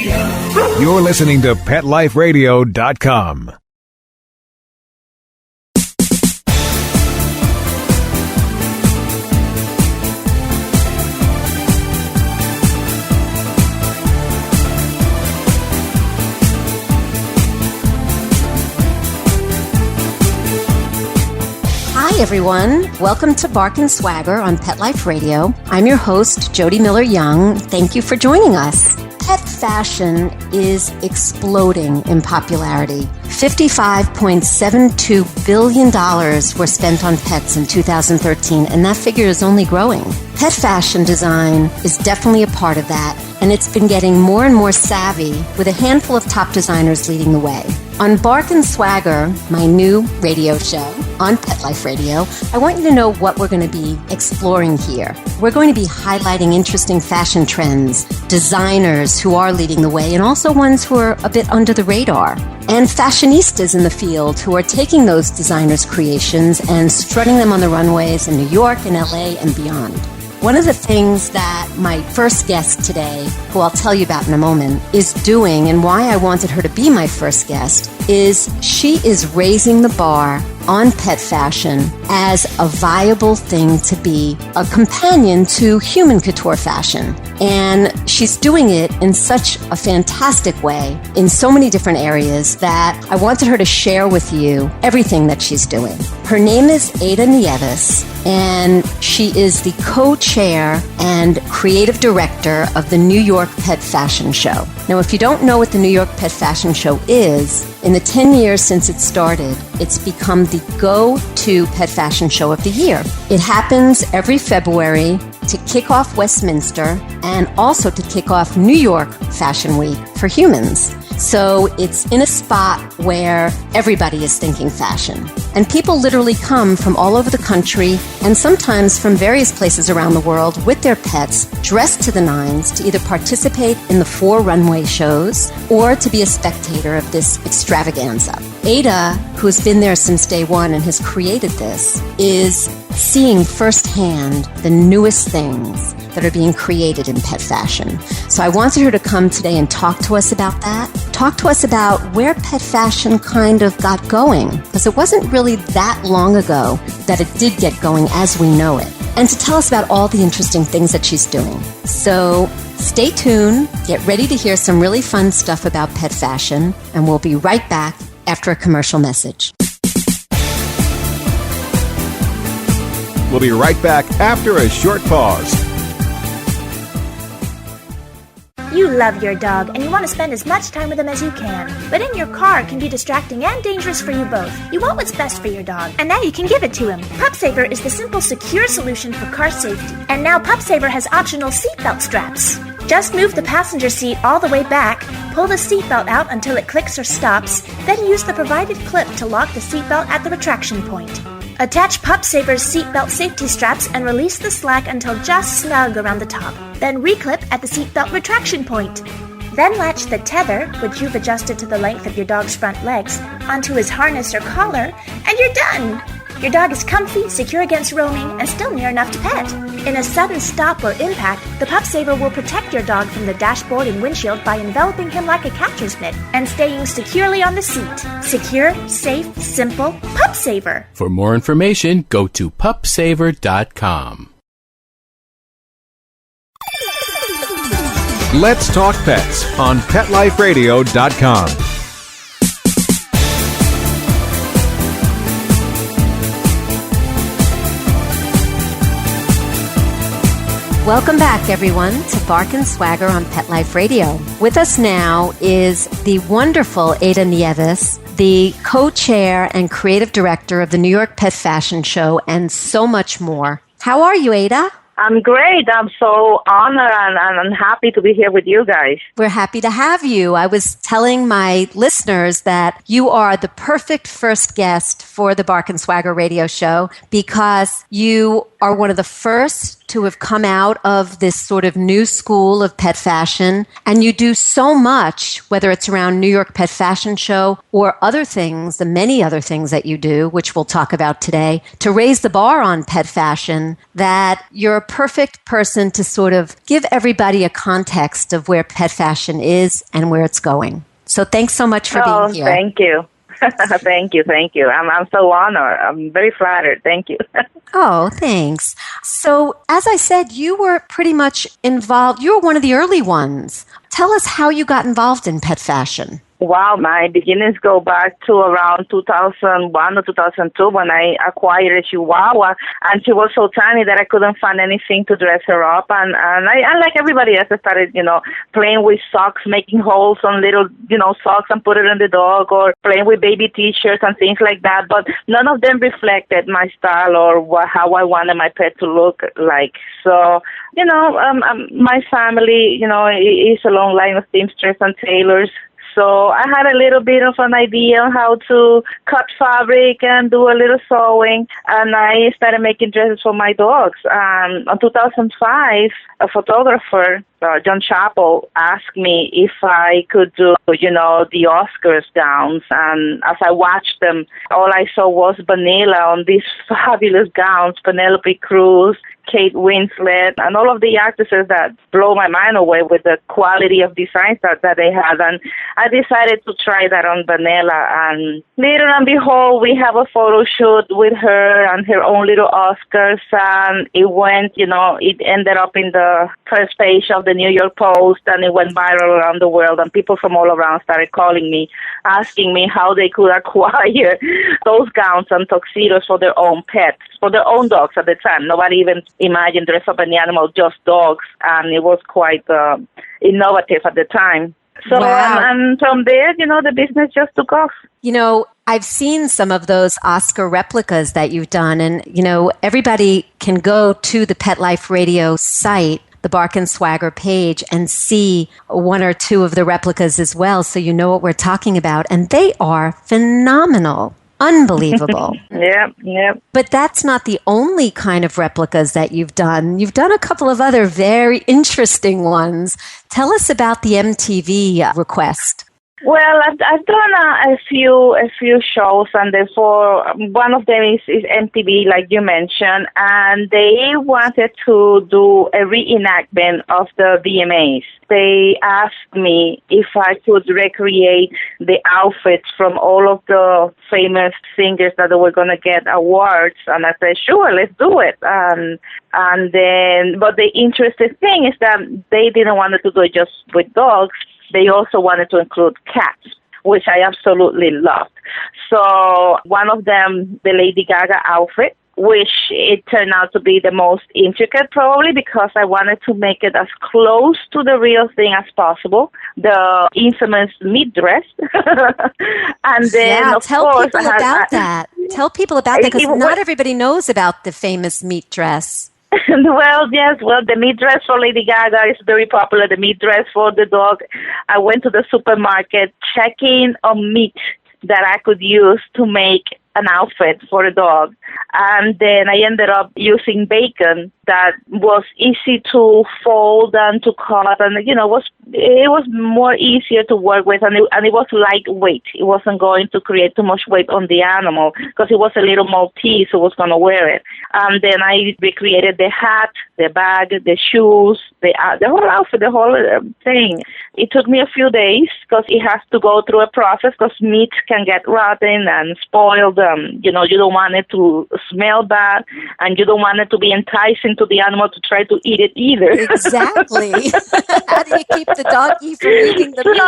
You're listening to PetLifeRadio.com. Hi, everyone. Welcome to Bark and Swagger on Pet Life Radio. I'm your host, Jody Miller-Young. Thank you for joining us. Pet fashion is exploding in popularity. $55.72 billion were spent on pets in 2013, and that figure is only growing. Pet fashion design is definitely a part of that, and it's been getting more and more savvy with a handful of top designers leading the way. On Bark and Swagger, my new radio show on Pet Life Radio, I want you to know what we're going to be exploring here. We're going to be highlighting interesting fashion trends, designers who are leading the way, and also ones who are a bit under the radar, and fashionistas in the field who are taking those designers' creations and strutting them on the runways in New York and LA and beyond. One of the things that my first guest today, who I'll tell you about in a moment, is doing, and why I wanted her to be my first guest, is she is raising the bar on pet fashion as a viable thing to be a companion to human couture fashion. And she's doing it in such a fantastic way in so many different areas that I wanted her to share with you everything that she's doing. Her name is Ada Nieves, and she is the co-chair and creative director of the New York Pet Fashion Show. Now, if you don't know what the New York Pet Fashion Show is, in the 10 years since it started, it's become the go-to pet fashion show of the year. It happens every February to kick off Westminster and also to kick off New York Fashion Week for humans. So it's in a spot where everybody is thinking fashion. And people literally come from all over the country and sometimes from various places around the world with their pets dressed to the nines to either participate in the 4 runway shows or to be a spectator of this extravaganza. Ada, who's been there since day one and has created this, is seeing firsthand the newest things that are being created in pet fashion. So I wanted her to come today and talk to us about that. Talk to us about where pet fashion kind of got going, because it wasn't really that long ago that it did get going as we know it. And to tell us about all the interesting things that she's doing. So stay tuned, get ready to hear some really fun stuff about pet fashion, and we'll be right back after a commercial message. We'll be right back after a short pause. You love your dog and you want to spend as much time with him as you can. But in your car can be distracting and dangerous for you both. You want what's best for your dog, and now you can give it to him. PupSaver is the simple, secure solution for car safety. And now PupSaver has optional seatbelt straps. Just move the passenger seat all the way back, pull the seatbelt out until it clicks or stops, then use the provided clip to lock the seatbelt at the retraction point. Attach PupSaver's seatbelt safety straps and release the slack until just snug around the top. Then reclip at the seatbelt retraction point. Then latch the tether, which you've adjusted to the length of your dog's front legs, onto his harness or collar, and you're done! Your dog is comfy, secure against roaming, and still near enough to pet. In a sudden stop or impact, the PupSaver will protect your dog from the dashboard and windshield by enveloping him like a catcher's mitt and staying securely on the seat. Secure, safe, simple, PupSaver. For more information, go to PupSaver.com. Let's talk pets on PetLifeRadio.com. Welcome back, everyone, to Bark and Swagger on Pet Life Radio. With us now is the wonderful Ada Nieves, the co-chair and creative director of the New York Pet Fashion Show, and so much more. How are you, Ada? I'm great. I'm so honored and happy to be here with you guys. We're happy to have you. I was telling my listeners that you are the perfect first guest for the Bark and Swagger radio show because you are one of the first to have come out of this sort of new school of pet fashion. And you do so much, whether it's around New York Pet Fashion Show or other things, the many other things that you do, which we'll talk about today, to raise the bar on pet fashion, that you're a perfect person to sort of give everybody a context of where pet fashion is and where it's going. So thanks so much for being here. Thank you. Thank you. I'm so honored. I'm very flattered. Thank you. Oh, thanks. So, as I said, you were pretty much involved. You were one of the early ones. Tell us how you got involved in pet fashion. Wow, my beginnings go back to around 2001 or 2002 when I acquired a Chihuahua, and she was so tiny that I couldn't find anything to dress her up. And I like everybody else, I started, playing with socks, making holes on little, socks and put it on the dog, or playing with baby t-shirts and things like that. But none of them reflected my style or how I wanted my pet to look like. So, my family, is a long line of seamsters and tailors. So I had a little bit of an idea on how to cut fabric and do a little sewing, and I started making dresses for my dogs. In 2005, a photographer, John Chappell, asked me if I could do, the Oscars gowns. And as I watched them, all I saw was Vanilla on these fabulous gowns, Penelope Cruz, Kate Winslet, and all of the actresses that blow my mind away with the quality of designs that they had. And I decided to try that on Vanilla. And later and behold, we have a photo shoot with her and her own little Oscars. And it went, it ended up in the first page of the New York Post, and it went viral around the world. And people from all around started calling me, asking me how they could acquire those gowns and tuxedos for their own pets, for their own dogs at the time. Nobody even imagined dress up any animal, just dogs, and it was quite innovative at the time. So, wow. and from there, the business just took off. I've seen some of those Oscar replicas that you've done, and, everybody can go to the Pet Life Radio site, the Bark and Swagger page, and see one or two of the replicas as well, so you know what we're talking about. And they are phenomenal. Unbelievable. Yep. But that's not the only kind of replicas that you've done. You've done a couple of other very interesting ones. Tell us about the MTV request. Well, I've done a few shows, and therefore one of them is MTV, like you mentioned, and they wanted to do a reenactment of the VMAs. They asked me if I could recreate the outfits from all of the famous singers that were going to get awards, and I said, sure, let's do it. And then, but the interesting thing is that they didn't want to do it just with dogs. They also wanted to include cats, which I absolutely loved. So one of them, the Lady Gaga outfit, which it turned out to be the most intricate probably because I wanted to make it as close to the real thing as possible. The infamous meat dress. And then, of tell course, people about that. Tell people about that because not everybody knows about the famous meat dress. Well, yes. Well, the meat dress for Lady Gaga is very popular. The meat dress for the dog. I went to the supermarket checking on meat that I could use to make an outfit for a dog. And then I ended up using bacon that was easy to fold and to cut, and it was more easier to work with, and it was lightweight. It wasn't going to create too much weight on the animal because it was a little Maltese who was going to wear it. And then I recreated the hat, the bag, the shoes, the whole outfit, the whole thing. It took me a few days because it has to go through a process because meat can get rotten and spoiled. You don't want it to smell bad, and you don't want it to be enticing to the animal to try to eat it either. Exactly. How do you keep the doggy from eating the meat?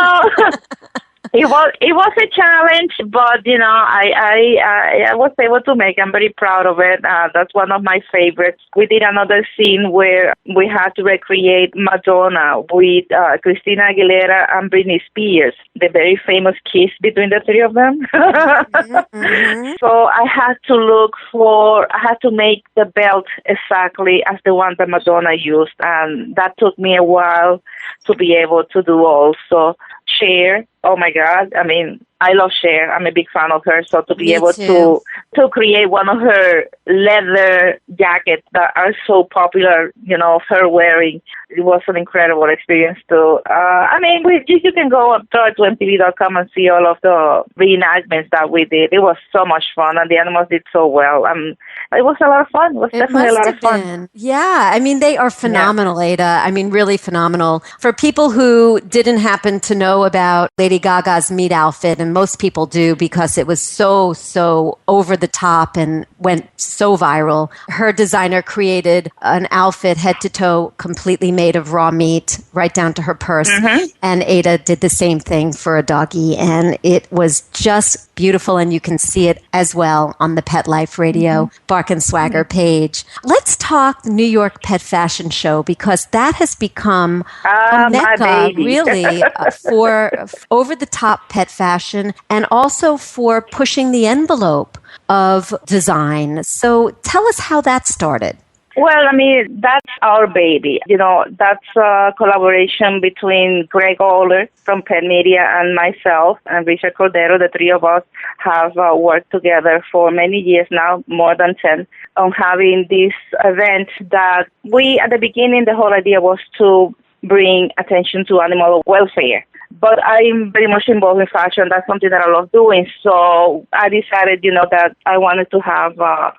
It was a challenge, but I was able to make. I'm very proud of it. That's one of my favorites. We did another scene where we had to recreate Madonna with Christina Aguilera and Britney Spears, the very famous kiss between the three of them. Mm-hmm. So I had to make the belt exactly as the one that Madonna used, and that took me a while to be able to do also. Cher oh my God, I mean, I love Cher. I'm a big fan of her. So to be Me able too. to create one of her leather jackets that are so popular, of her wearing, it was an incredible experience too. I mean, you can go up to MTV.com and see all of the reenactments that we did. It was so much fun, and the animals did so well. It was a lot of fun. It was definitely a lot of fun. Been. Yeah, I mean, they are phenomenal, Ada. I mean, really phenomenal. For people who didn't happen to know about Lady Gaga's meat outfit, and most people do because it was so over the top and went so viral, her designer created an outfit head to toe completely made of raw meat, right down to her purse. Mm-hmm. And Ada did the same thing for a doggy, and it was just beautiful, and you can see it as well on the Pet Life Radio Bark and Swagger page. Let's talk New York Pet Fashion Show, because that has become a mecca, really, for over-the-top pet fashion and also for pushing the envelope of design. So tell us how that started. Well, I mean, that's our baby. That's a collaboration between Greg Oller from Pet Media and myself and Richard Cordero. The three of us have worked together for many years now, more than 10, on having this event that at the beginning, the whole idea was to bring attention to animal welfare. But I'm very much involved in fashion. That's something that I love doing. So I decided, that I wanted to have a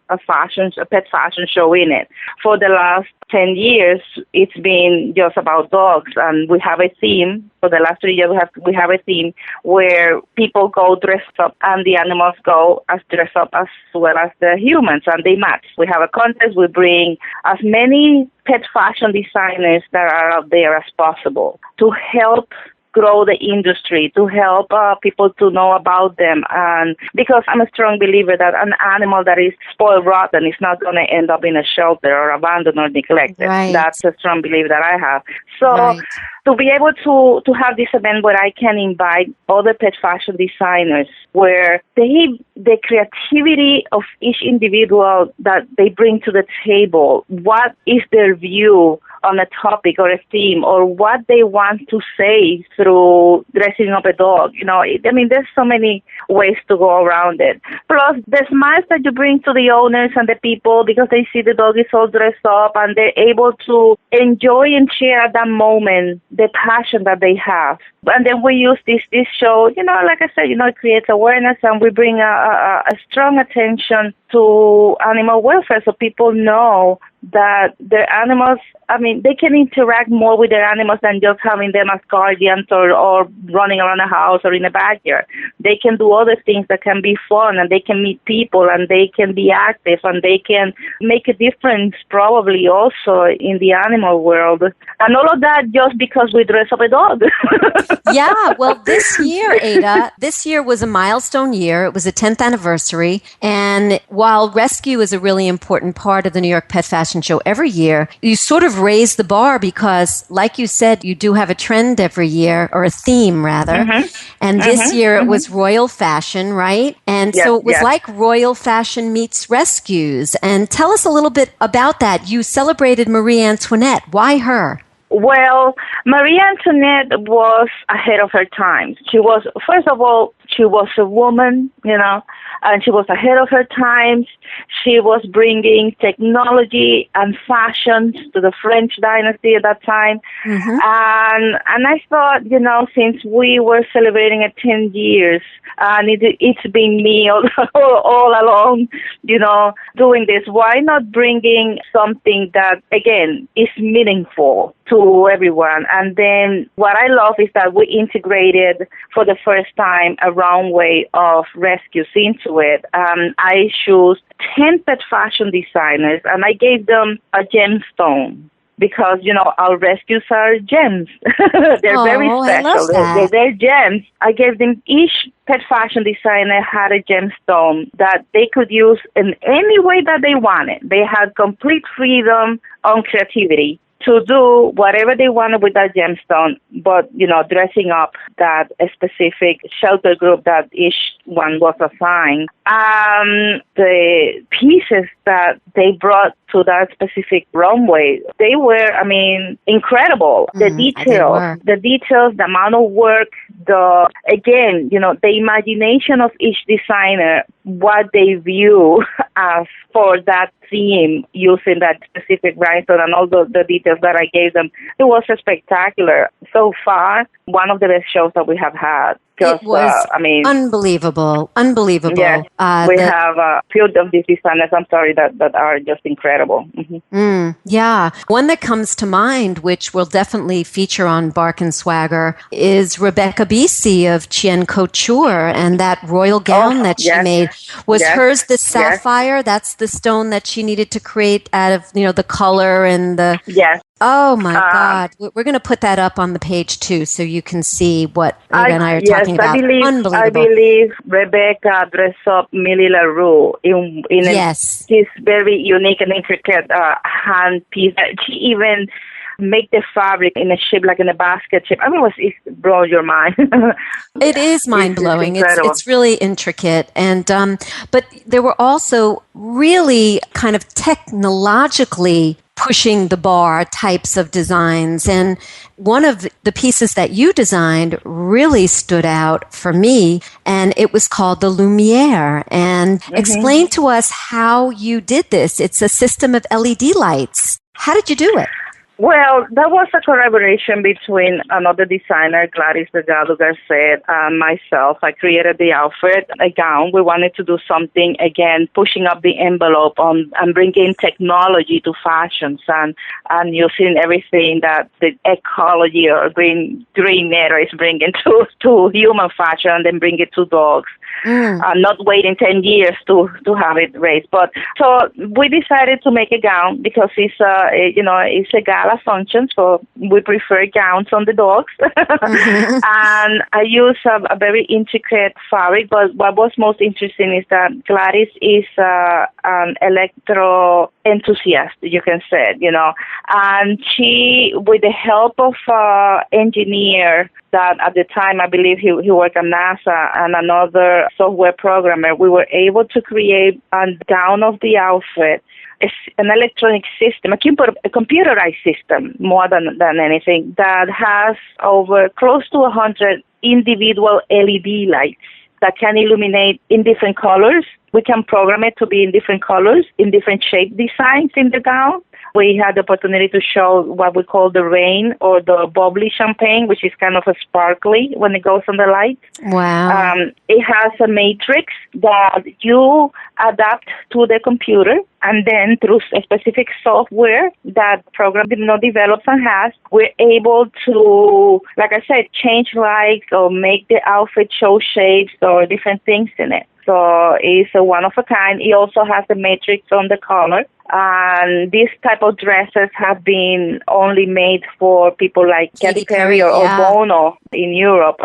pet fashion show in it. For the last 10 years, it's been just about dogs. And we have a theme. For the last 3 years, we have a theme where people go dressed up and the animals go as dressed up as well as the humans, and they match. We have a contest. We bring as many pet fashion designers that are out there as possible to help grow the industry, to help people to know about them. And because I'm a strong believer that an animal that is spoiled rotten is not going to end up in a shelter or abandoned or neglected. Right. That's a strong belief that I have. So to be able to have this event where I can invite other pet fashion designers, where the creativity of each individual that they bring to the table, what is their view on a topic or a theme, or what they want to say through dressing up a dog. There's so many ways to go around it. Plus, the smiles that you bring to the owners and the people, because they see the dog is all dressed up and they're able to enjoy and share at that moment the passion that they have. And then we use this show, like I said, it creates awareness, and we bring a strong attention to animal welfare, so people know that their animals, they can interact more with their animals than just having them as guardians or running around the house or in the backyard. They can do other things that can be fun, and they can meet people, and they can be active, and they can make a difference probably also in the animal world. And all of that just because we dress up a dog. Yeah, well, this year, Ada, this year was a milestone year. It was a 10th anniversary. And while rescue is a really important part of the New York Pet Fashion Show every year, you sort of raise the bar because, like you said, you do have a trend every year, or a theme, rather. And this year it was royal fashion, right? And so it was like royal fashion meets rescues. And tell us a little bit about that. You celebrated Marie Antoinette. Why her? Well, Marie Antoinette was ahead of her time. She was, first of all, she was a woman, and she was ahead of her times. She was bringing technology and fashion to the French dynasty at that time. And I thought, since we were celebrating 10 years, and it's been me all along, doing this, why not bringing something that, again, is meaningful to everyone? And then what I love is that we integrated for the first time a runway of rescues into it. I chose 10 pet fashion designers, and I gave them a gemstone. Because, our rescues are gems. They're very special. They're gems. I gave them, each pet fashion designer had a gemstone that they could use in any way that they wanted. They had complete freedom on creativity. to do whatever they wanted with that gemstone, but, dressing up that specific shelter group that each one was assigned. The pieces that they brought to that specific runway, they were, incredible. The details, the amount of work, the imagination of each designer, what they view as for that theme using that specific rhinestone and all the details that I gave them. It was spectacular. So far, one of the best shows that we have had. It was unbelievable. Yes, we have a few of these designers, that are just incredible. Mm-hmm. Yeah. One that comes to mind, which we'll definitely feature on Bark and Swagger, is Rebecca Bisi of Chien Couture, and that royal gown that she made. Was hers the sapphire? That's the stone that she needed to create out of, the color and the... Yes. Oh, my God. We're going to put that up on the page, too, so you can see what Ada and I are talking about. Unbelievable. I believe Rebecca dressed up Millie LaRue in this very unique and intricate hand piece. She even make the fabric in a shape like in a basket shape. It blows your mind. It is mind-blowing. It's really intricate. And but there were also really kind of technologically pushing the bar types of designs. And one of the pieces that you designed really stood out for me, and it was called the Lumiere. And explain to us how you did this. It's a system of LED lights. How did you do it? Well, that was a collaboration between another designer, Gladys Delgado Garcet, and myself. I created the outfit, a gown. We wanted to do something, again, pushing up the envelope and bringing technology to fashions and using everything that the ecology or green era is bringing to human fashion and then bring it to dogs. Not waiting 10 years to have it raised. But so we decided to make a gown because it's a gala function, so we prefer gowns on the dogs. And I use a very intricate fabric, but what was most interesting is that Gladys is an electro enthusiast, you can say, and she, with the help of engineer that at the time, I believe he worked at NASA, and another software programmer, we were able to create a gown of the outfit. It's an electronic system, a computerized system more than anything, that has over close to 100 individual LED lights that can illuminate in different colors. We can program it to be in different colors, in different shape designs in the gown. We had the opportunity to show what we call the rain or the bubbly champagne, which is kind of a sparkly when it goes on the light. Wow. It has a matrix that you adapt to the computer, and then through a specific software that program develops and has, we're able to, like I said, change lights or make the outfit show shapes or different things in it. So it's a one of a kind. It also has the matrix on the collar. And these type of dresses have been only made for people like Katy Perry or Bono in Europe.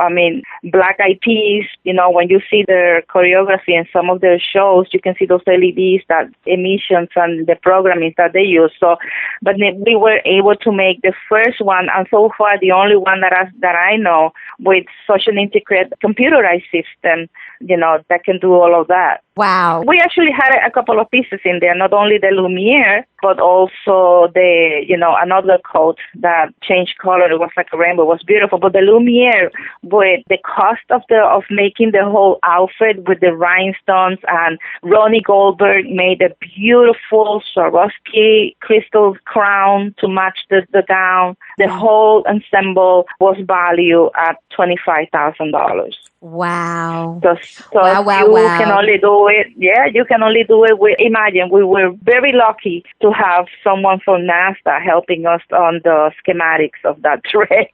Black Eyed Peas, when you see their choreography and some of their shows, you can see those LEDs, that emissions and the programming that they use. So, but we were able to make the first one, and so far the only one that I know with such an integrated computerized system, that can do all of that. Wow. We actually had a couple of pieces in there, not only the Lumiere, but also the, another coat that changed color. It was like a rainbow. It was beautiful. But the Lumiere, with the cost of making the whole outfit with the rhinestones, and Ronnie Goldberg made a beautiful Swarovski crystal crown to match the gown. The whole ensemble was valued at $25,000. Wow. So you can only do it. Yeah, you can only do it with, imagine, we were very lucky to have someone from NASA helping us on the schematics of that dress.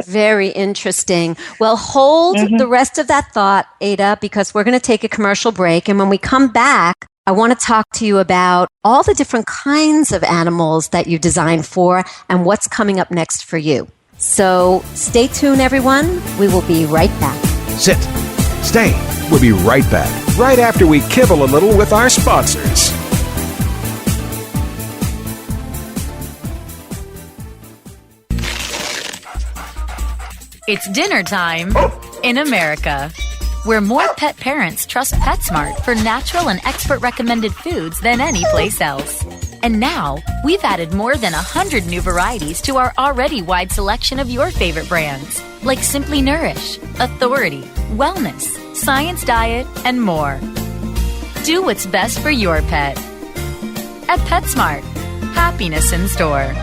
Very interesting. Well, hold the rest of that thought, Ada, because we're going to take a commercial break. And when we come back, I want to talk to you about all the different kinds of animals that you designed for and what's coming up next for you. So stay tuned, everyone. We will be right back. Sit. Stay. We'll be right back, right after we kibble a little with our sponsors. It's dinner time in America, where more pet parents trust PetSmart for natural and expert recommended foods than any place else. And now, we've added more than 100 new varieties to our already wide selection of your favorite brands, like Simply Nourish, Authority, Wellness, Science Diet, and more. Do what's best for your pet. At PetSmart, happiness in store.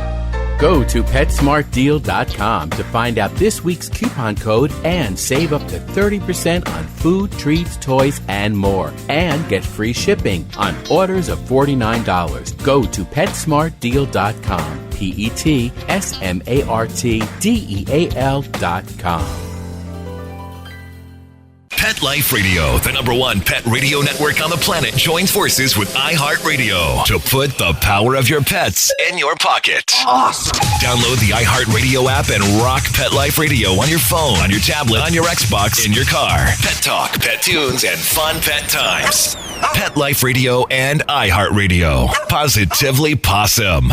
Go to PetSmartDeal.com to find out this week's coupon code and save up to 30% on food, treats, toys, and more. And get free shipping on orders of $49. Go to PetSmartDeal.com. PetSmartDeal.com. Pet Life Radio, the #1 pet radio network on the planet, joins forces with iHeartRadio to put the power of your pets in your pocket. Awesome! Download the iHeartRadio app and rock Pet Life Radio on your phone, on your tablet, on your Xbox, in your car. Pet talk, pet tunes, and fun pet times. Pet Life Radio and iHeartRadio. Positively Possum.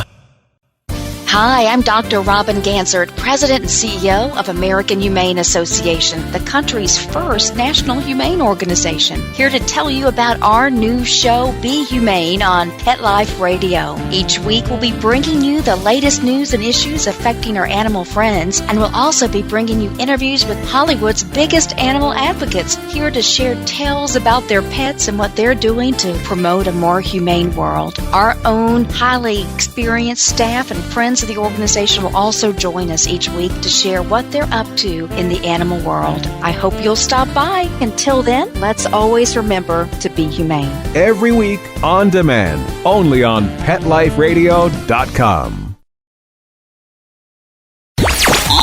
Hi, I'm Dr. Robin Gansert, President and CEO of American Humane Association, the country's first national humane organization. Here to tell you about our new show, Be Humane, on Pet Life Radio. Each week, we'll be bringing you the latest news and issues affecting our animal friends, and we'll also be bringing you interviews with Hollywood's biggest animal advocates, here to share tales about their pets and what they're doing to promote a more humane world. Our own highly experienced staff and friends of the organization will also join us each week to share what they're up to in the animal world. I hope you'll stop by. Until then, let's always remember to be humane. Every week on demand, only on PetLifeRadio.com.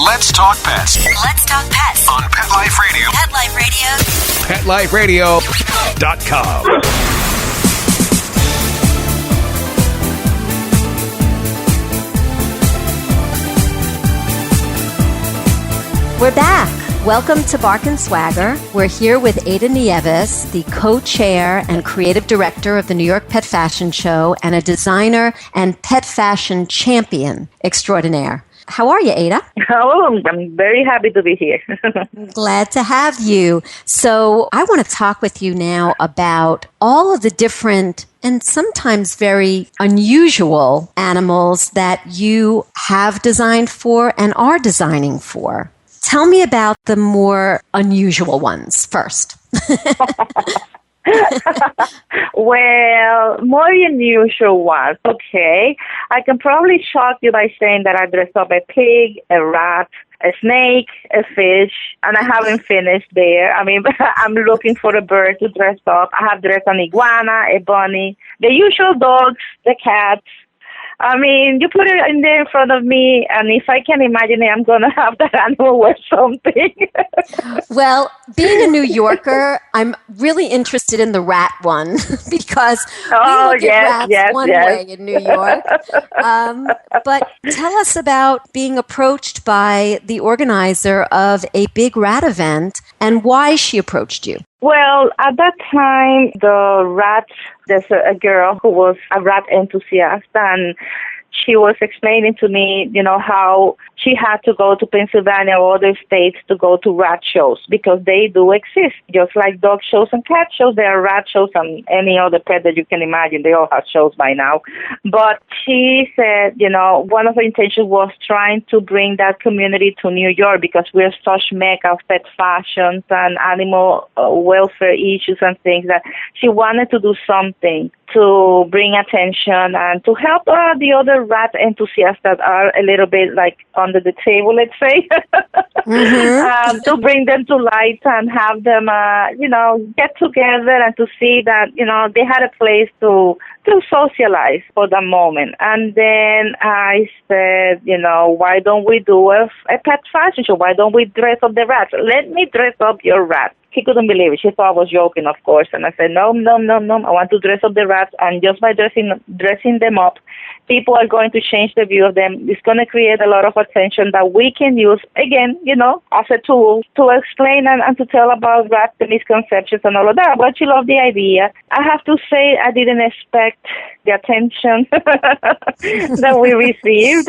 Let's talk pets Let's talk pets on Pet Life Radio. Pet Life Radio. PetLifeRadio.com. We're back. Welcome to Bark and Swagger. We're here with Ada Nieves, the co-chair and creative director of the New York Pet Fashion Show and a designer and pet fashion champion extraordinaire. How are you, Ada? Oh, I'm very happy to be here. Glad to have you. So I want to talk with you now about all of the different and sometimes very unusual animals that you have designed for and are designing for. Tell me about the more unusual ones first. Well, more unusual ones. Okay. I can probably shock you by saying that I dressed up a pig, a rat, a snake, a fish, and I haven't finished there. I mean, I'm looking for a bird to dress up. I have dressed an iguana, a bunny, the usual dogs, the cats. I mean, you put it in there in front of me, and if I can imagine it, I'm going to have that animal wear something. Well, being a New Yorker, I'm really interested in the rat one because we look at rats one way in New York. But tell us about being approached by the organizer of a big rat event and why she approached you. Well, at that time, there's a girl who was a rat enthusiast, and she was explaining to me, how she had to go to Pennsylvania or other states to go to rat shows because they do exist. Just like dog shows and cat shows, there are rat shows and any other pet that you can imagine. They all have shows by now. But she said, one of her intentions was trying to bring that community to New York because we're such mecca of pet fashions and animal welfare issues and things that she wanted to do something to bring attention and to help the other rat enthusiasts that are a little bit like under the table, let's say, to bring them to light and have them, get together and to see that, they had a place to socialize for the moment. And then I said, why don't we do a pet fashion show? Why don't we dress up the rats? Let me dress up your rat. She couldn't believe it. She thought I was joking, of course. And I said, no. I want to dress up the rats. And just by dressing them up, people are going to change the view of them. It's going to create a lot of attention that we can use, again, as a tool to explain and to tell about rats, the misconceptions and all of that. But she loved the idea. I have to say I didn't expect the attention that we received.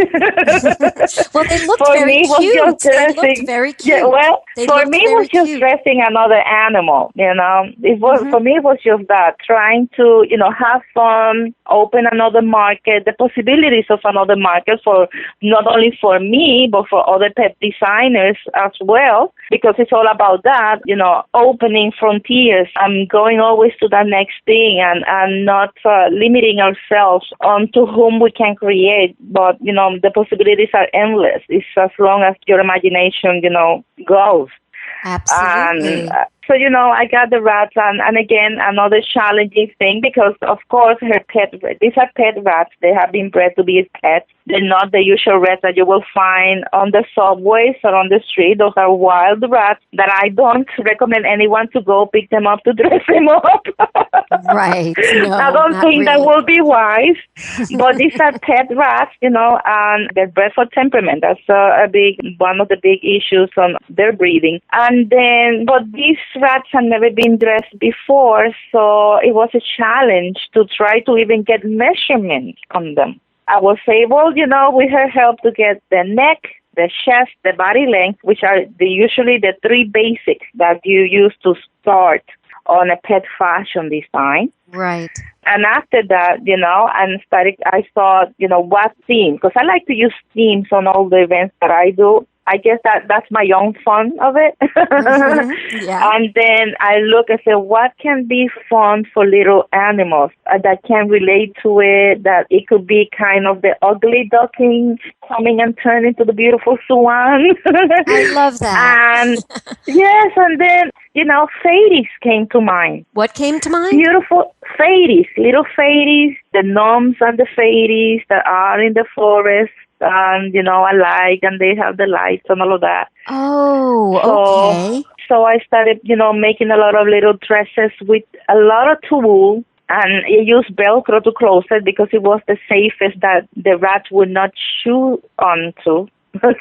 Well, they looked For very me, it was cute. just They dressing. looked very cute. Yeah, well, They for looked me, it was very just cute. dressing another animal. It was for me. It was just that, trying to have fun, open another market, the possibilities of another market for not only for me but for other pet designers as well, because it's all about that. Opening frontiers and going always to the next thing, and not limiting ourselves on to whom we can create. But the possibilities are endless. It's as long as your imagination goes. Absolutely. And so, I got the rats, and again, another challenging thing, because, of course, these are pet rats. They have been bred to be pets. They're not the usual rats that you will find on the subways or on the street. Those are wild rats that I don't recommend anyone to go pick them up to dress them up. Right. No, I don't not think that really. will be wise. But these are pet rats, and they're bred for temperament. That's one of the big issues on their breeding. And then, but these rats had never been dressed before, so it was a challenge to try to even get measurements on them. I was able, with her help, to get the neck, the chest, the body length, which are usually the three basics that you use to start on a pet fashion design. Right. And after that, I thought, what theme, because I like to use themes on all the events that I do. I guess that's my own fun of it. Mm-hmm. Yeah. And then I look and say, what can be fun for little animals that can relate to it, that it could be kind of the ugly duckling coming and turning to the beautiful swan. I love that. And yes, and then, fairies came to mind. What came to mind? Beautiful fairies, little fairies, the gnomes and the fairies that are in the forest. And, alike, and they have the lights and all of that. Oh, okay. So I started, making a lot of little dresses with a lot of tulle, and I used Velcro to close it because it was the safest that the rats would not chew onto.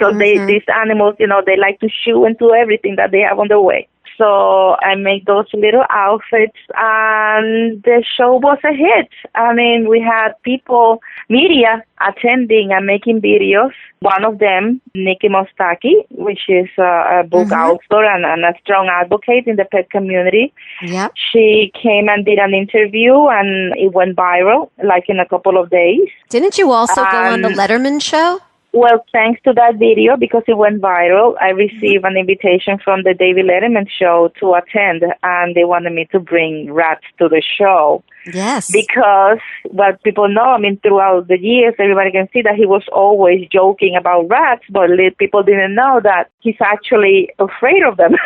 So these animals, they like to chew into everything that they have on the way. So I made those little outfits, and the show was a hit. I mean, we had media attending and making videos. One of them, Nikki Mostaki, which is a book author and a strong advocate in the pet community. Yep. She came and did an interview, and it went viral, like in a couple of days. Didn't you also go on the Letterman show? Well, thanks to that video, because it went viral, I received an invitation from the David Letterman show to attend, and they wanted me to bring rats to the show. Yes. Because what people know, throughout the years, everybody can see that he was always joking about rats, but people didn't know that he's actually afraid of them.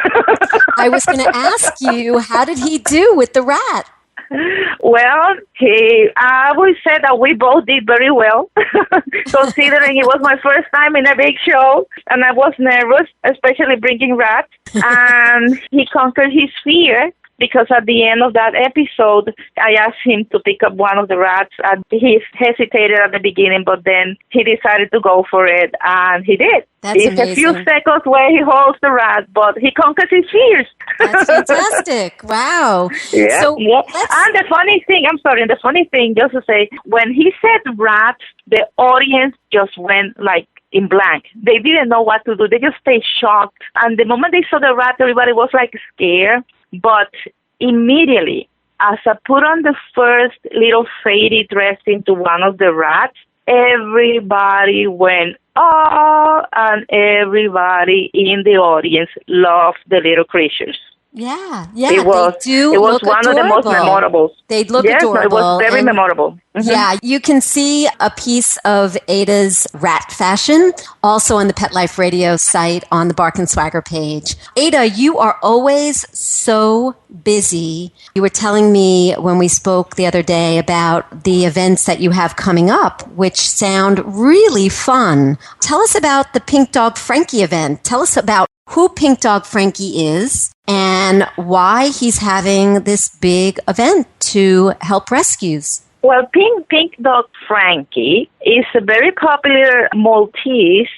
I was going to ask you, how did he do with the rat? Well, I would say that we both did very well, considering it was my first time in a big show, and I was nervous, especially bringing rats, and he conquered his fear. Because at the end of that episode, I asked him to pick up one of the rats, and he hesitated at the beginning, but then he decided to go for it, and he did. That's it's amazing. A few seconds where he holds the rat, but he conquers his fears. That's fantastic. Wow. Yeah. So And the funny thing, just to say, when he said rat, the audience just went like in blank. They didn't know what to do. They just stayed shocked. And the moment they saw the rat, everybody was like scared. But immediately, as I put on the first little fairy dress into one of the rats, everybody went, oh, and everybody in the audience loved the little creatures. Yeah, It was, they do it was look one adorable. of the most memorable. They look yes, adorable. It was very memorable. Mm-hmm. Yeah, you can see a piece of Ada's rat fashion also on the Pet Life Radio site on the Bark and Swagger page. Ada, you are always so busy. You were telling me when we spoke the other day about the events that you have coming up, which sound really fun. Tell us about the Pink Dog Frankie event. Tell us about who Pink Dog Frankie is and why he's having this big event to help rescues. Well, Pink Dog Frankie is a very popular Maltese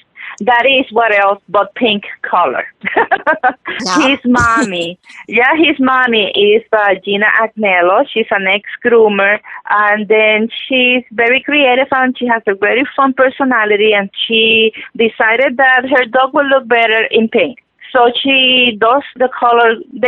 that is what else but pink color. Yeah. His mommy is Gina Agnello. She's an ex-groomer, and then she's very creative and she has a very fun personality, and she decided that her dog will look better in pink. So she does the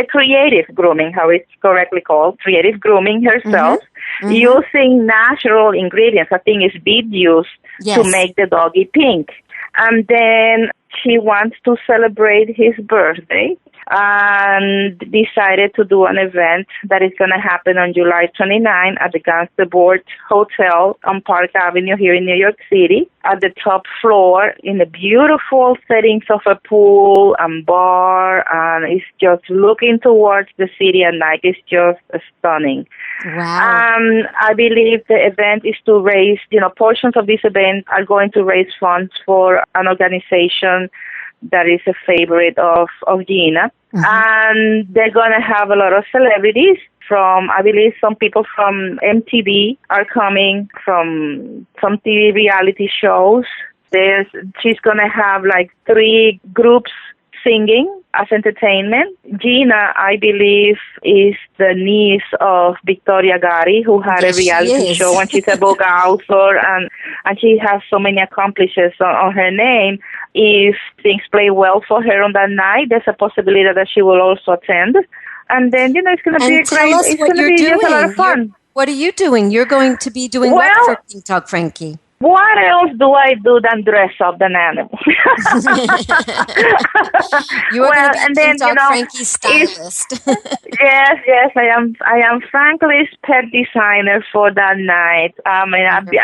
creative grooming, how it's correctly called, creative grooming herself, using natural ingredients. I think it's beet juice to make the doggy pink. And then she wants to celebrate his birthday and decided to do an event that is going to happen on July 29 at the Gangster Board Hotel on Park Avenue here in New York City at the top floor in the beautiful settings of a pool and bar, and it's just looking towards the city at night. It's just stunning. Wow. I believe the event is to raise, portions of this event are going to raise funds for an organization that is a favorite of Gina. And they're going to have a lot of celebrities from, I believe some people from MTV are coming, from some TV reality shows. She's going to have like 3 groups singing as entertainment. Gina, I believe, is the niece of Victoria Gatti, who had a reality show, and she's a book author, and she has so many accomplishments on her name. If things play well for her on that night, there's a possibility that she will also attend. And then, it's going to be just a lot of fun. What are you doing? You're going to be doing what for Pink Dog Frankie? What else do I do than dress up an animal? You are going to be Pink Dog Frankie's stylist. Yes, I am Frankie's pet designer for that night. I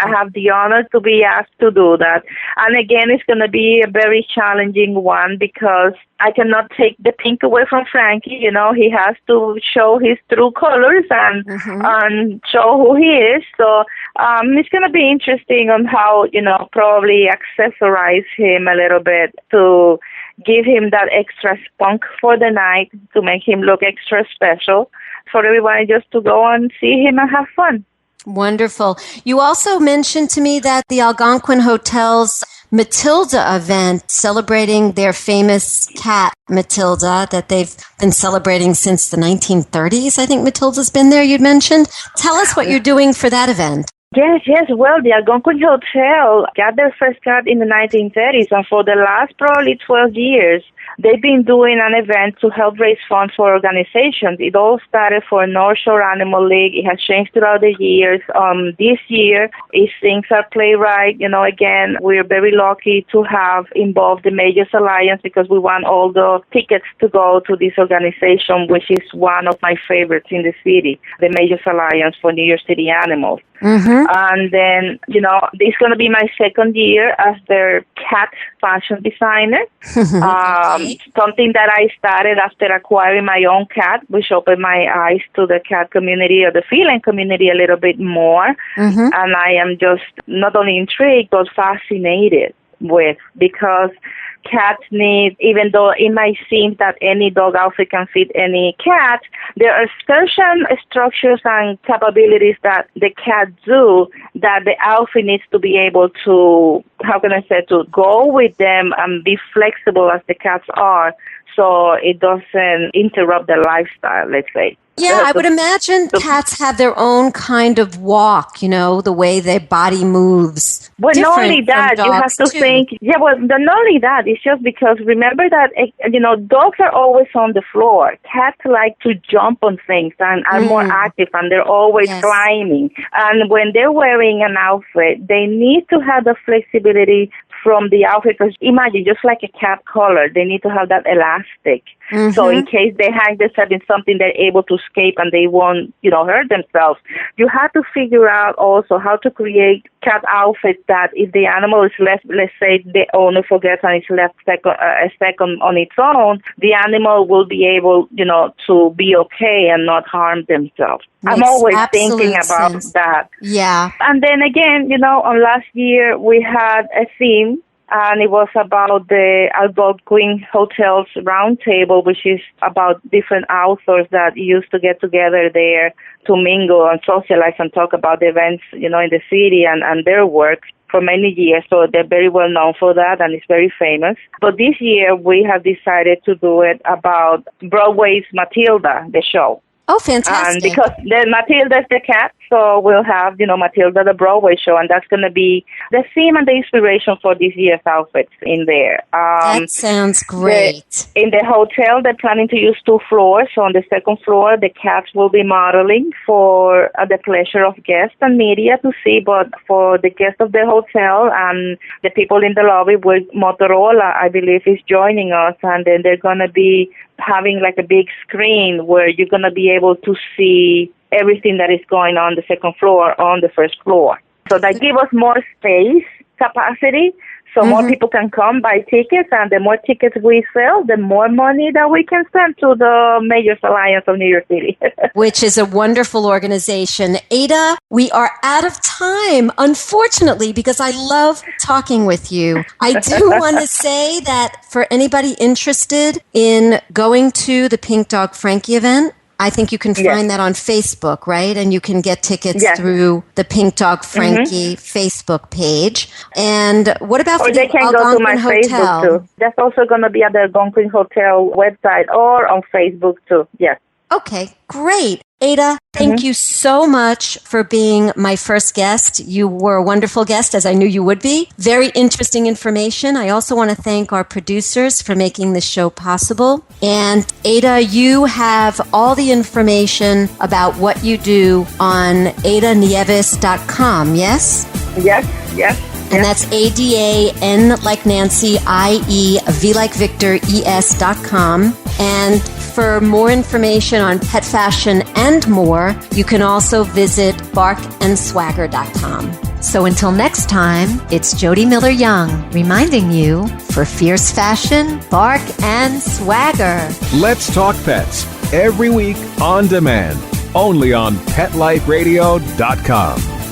have the honor to be asked to do that. And again, it's going to be a very challenging one because I cannot take the pink away from Frankie. He has to show his true colors and show who he is. So it's going to be interesting on how, probably accessorize him a little bit to give him that extra spunk for the night, to make him look extra special, for everybody just to go and see him and have fun. Wonderful. You also mentioned to me that the Algonquin Hotel's Matilda event, celebrating their famous cat, Matilda, that they've been celebrating since the 1930s. I think Matilda's been there, you'd mentioned. Tell us what you're doing for that event. Yes. Well, the Algonquin Hotel got their first cat in the 1930s, and for the last probably 12 years, they've been doing an event to help raise funds for organizations. It all started for North Shore Animal League. It has changed throughout the years. This year, it Things Are Playwright. Again, we're very lucky to have involved the Majors Alliance because we want all the tickets to go to this organization, which is one of my favorites in the city, the Majors Alliance for New York City Animals. And then, it's going to be my second year as their cat fashion designer. Something that I started after acquiring my own cat, which opened my eyes to the cat community or the feline community a little bit more. And I am just not only intrigued, but fascinated with, because cats need, even though it might seem that any dog outfit can fit any cat, there are certain structures and capabilities that the cat do that the outfit needs to be able to, to go with them and be flexible as the cats are, so it doesn't interrupt the lifestyle, let's say. Yeah, I would imagine cats have their own kind of walk, the way their body moves. Well, not only that, you have to think, not only that, it's just because remember that, dogs are always on the floor. Cats like to jump on things and are more active, and they're always climbing. And when they're wearing an outfit, they need to have the flexibility from the outfit, because imagine, just like a cat collar, they need to have that elastic. So in case they hang themselves in something, they're able to escape and they won't, hurt themselves. You have to figure out also how to create cat outfits that if the animal is left, let's say the owner forgets and it's left a second on its own, the animal will be able, to be okay and not harm themselves. I'm always thinking about that. Yeah. And then again, on last year we had a theme, and it was about the Algonquin Hotels Roundtable, which is about different authors that used to get together there to mingle and socialize and talk about the events, in the city and their work for many years. So they're very well known for that, and it's very famous. But this year we have decided to do it about Broadway's Matilda, the show. Oh, fantastic. And because Matilda's the cat, so we'll have, Matilda, the Broadway show, and that's going to be the theme and the inspiration for this year's outfits in there. That sounds great. In the hotel, they're planning to use 2 floors. So on the second floor, the cats will be modeling for the pleasure of guests and media to see, but for the guests of the hotel and the people in the lobby, Motorola, I believe, is joining us, and then they're going to be having like a big screen where you're going to be able to see everything that is going on the second floor on the first floor. So that gives us more space capacity, so more people can come buy tickets, and the more tickets we sell, the more money that we can send to the Mayor's Alliance of New York City. Which is a wonderful organization. Ada, we are out of time, unfortunately, because I love talking with you. I do want to say that for anybody interested in going to the Pink Dog Frankie event, I think you can find that on Facebook, right? And you can get tickets through the Pink Dog Frankie Facebook page. And what about for the Algonquin Hotel? Facebook too. That's also going to be at the Algonquin Hotel website or on Facebook too. Yes. Okay, great. Ada, thank you so much for being my first guest. You were a wonderful guest, as I knew you would be. Very interesting information. I also want to thank our producers for making this show possible. And Ada, you have all the information about what you do on adanieves.com, yes? Yes. And that's ADAN like Nancy, IE, V like Victor, ES.com. And for more information on pet fashion and more, you can also visit barkandswagger.com. So until next time, it's Jody Miller Young reminding you, for fierce fashion, bark and swagger. Let's Talk Pets, every week on demand, only on PetLifeRadio.com.